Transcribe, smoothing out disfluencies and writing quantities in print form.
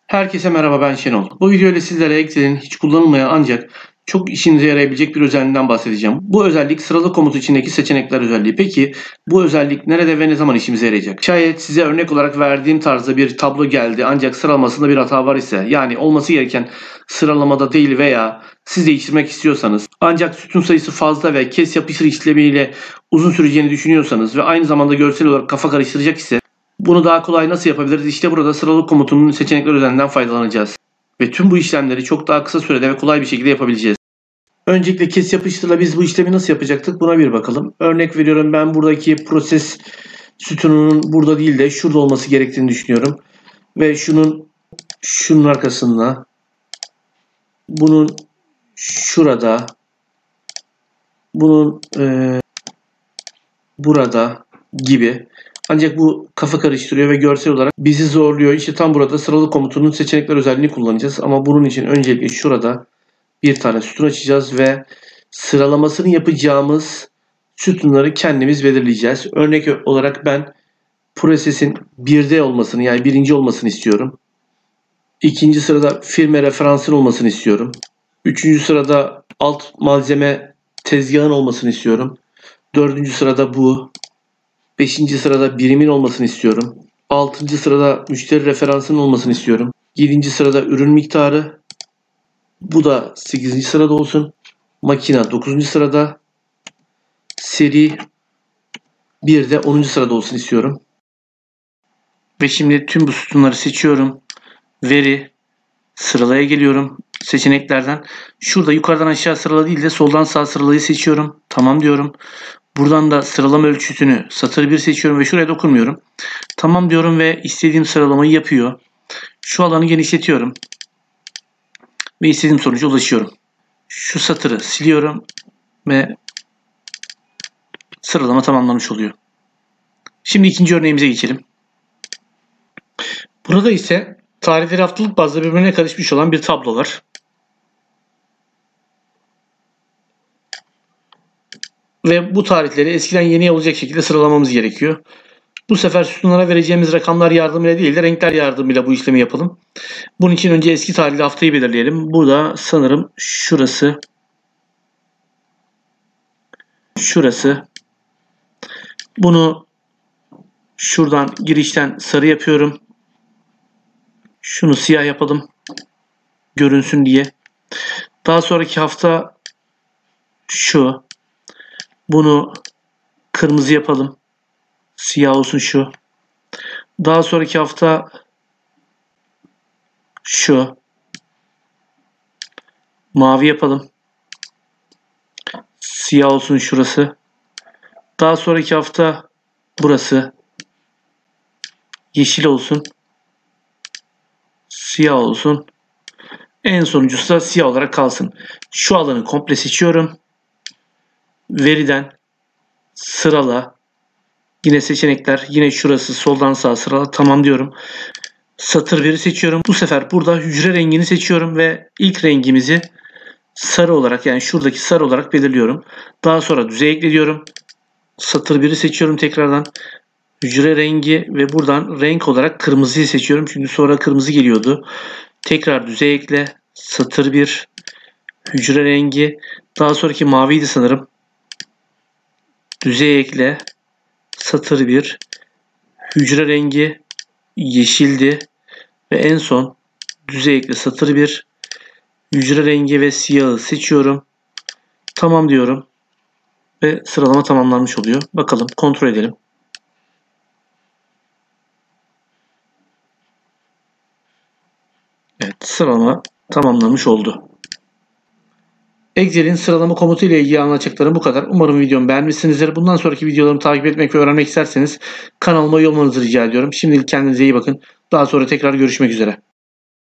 Herkese merhaba, ben Şenol. Bu videoyla sizlere Excel'in hiç kullanılmayan ancak çok işinize yarayabilecek bir özelliğinden bahsedeceğim. Bu özellik sıralı komut içindeki seçenekler özelliği. Peki bu özellik nerede ve ne zaman işimize yarayacak? Şayet size örnek olarak verdiğim tarzda bir tablo geldi ancak sıralamasında bir hata var ise, yani olması gereken sıralamada değil veya siz değiştirmek istiyorsanız ancak sütun sayısı fazla ve kes yapıştır işlemiyle uzun süreceğini düşünüyorsanız ve aynı zamanda görsel olarak kafa karıştıracak ise bunu daha kolay nasıl yapabiliriz? İşte burada sıralı komutunun seçenekler üzerinden faydalanacağız. Ve tüm bu işlemleri çok daha kısa sürede ve kolay bir şekilde yapabileceğiz. Öncelikle kes yapıştırla biz bu işlemi nasıl yapacaktık? Buna bir bakalım. Örnek veriyorum, ben buradaki proses sütununun burada değil de şurada olması gerektiğini düşünüyorum. Ve şunun arkasında, bunun şurada, bunun burada gibi. Ancak bu kafa karıştırıyor ve görsel olarak bizi zorluyor. İşte tam burada sıralı komutunun seçenekler özelliğini kullanacağız. Ama bunun için öncelikle şurada bir tane sütun açacağız ve sıralamasını yapacağımız sütunları kendimiz belirleyeceğiz. Örnek olarak ben prosesin 1'de olmasını, yani birinci olmasını istiyorum. İkinci sırada firma referansın olmasını istiyorum. Üçüncü sırada alt malzeme tezgahın olmasını istiyorum. Dördüncü sırada bu. 5. sırada birimin olmasını istiyorum. 6. sırada müşteri referansının olmasını istiyorum. 7. sırada ürün miktarı. Bu da 8. sırada olsun. Makine 9. sırada. Seri 1 de 10. sırada olsun istiyorum. Ve şimdi tüm bu sütunları seçiyorum. Veri, sıralaya geliyorum seçeneklerden. Şurada yukarıdan aşağı sırala değil de soldan sağ sıralayı seçiyorum. Tamam diyorum. Buradan da sıralama ölçüsünü satır 1 seçiyorum ve şuraya dokunmuyorum. Tamam diyorum ve istediğim sıralamayı yapıyor. Şu alanı genişletiyorum. Ve istediğim sonuca ulaşıyorum. Şu satırı siliyorum ve sıralama tamamlanmış oluyor. Şimdi ikinci örneğimize geçelim. Burada ise tarihleri haftalık bazda birbirine karışmış olan bir tablo var. Ve bu tarihleri eskiden yeni olacak şekilde sıralamamız gerekiyor. Bu sefer sütunlara vereceğimiz rakamlar yardımıyla değil de renkler yardımıyla bu işlemi yapalım. Bunun için önce eski tarihli haftayı belirleyelim. Burada sanırım şurası. Bunu şuradan girişten sarı yapıyorum. Şunu siyah yapalım. Görünsün diye. Daha sonraki hafta şu. Bunu kırmızı yapalım. Siyah olsun şu. Daha sonraki hafta şu. Mavi yapalım. Siyah olsun şurası. Daha sonraki hafta burası. Yeşil olsun. Siyah olsun. En sonuncusu da siyah olarak kalsın. Şu alanı komple seçiyorum. Veriden sırala. Yine seçenekler. Yine şurası soldan sağa sırala. Tamam diyorum. Satır 1'i seçiyorum. Bu sefer burada hücre rengini seçiyorum ve ilk rengimizi sarı olarak, yani şuradaki sarı olarak belirliyorum. Daha sonra düzey ekle diyorum. Satır 1'i seçiyorum tekrardan. Hücre rengi ve buradan renk olarak kırmızıyı seçiyorum. Çünkü sonra kırmızı geliyordu. Tekrar düzey ekle. Satır 1. Hücre rengi. Daha sonraki maviydi sanırım. Düzey ekle. Satır 1. Hücre rengi yeşildi. Ve en son düzey ekle satır 1. Hücre rengi ve siyahı seçiyorum. Tamam diyorum. Ve sıralama tamamlanmış oluyor. Bakalım, kontrol edelim. Evet, sıralama tamamlanmış oldu. Excel'in sıralama komutu ile ilgili anlatacaklarım bu kadar. Umarım videomu beğenmişsinizdir. Bundan sonraki videolarımı takip etmek ve öğrenmek isterseniz kanalıma üye olmanızı rica ediyorum. Şimdilik kendinize iyi bakın. Daha sonra tekrar görüşmek üzere.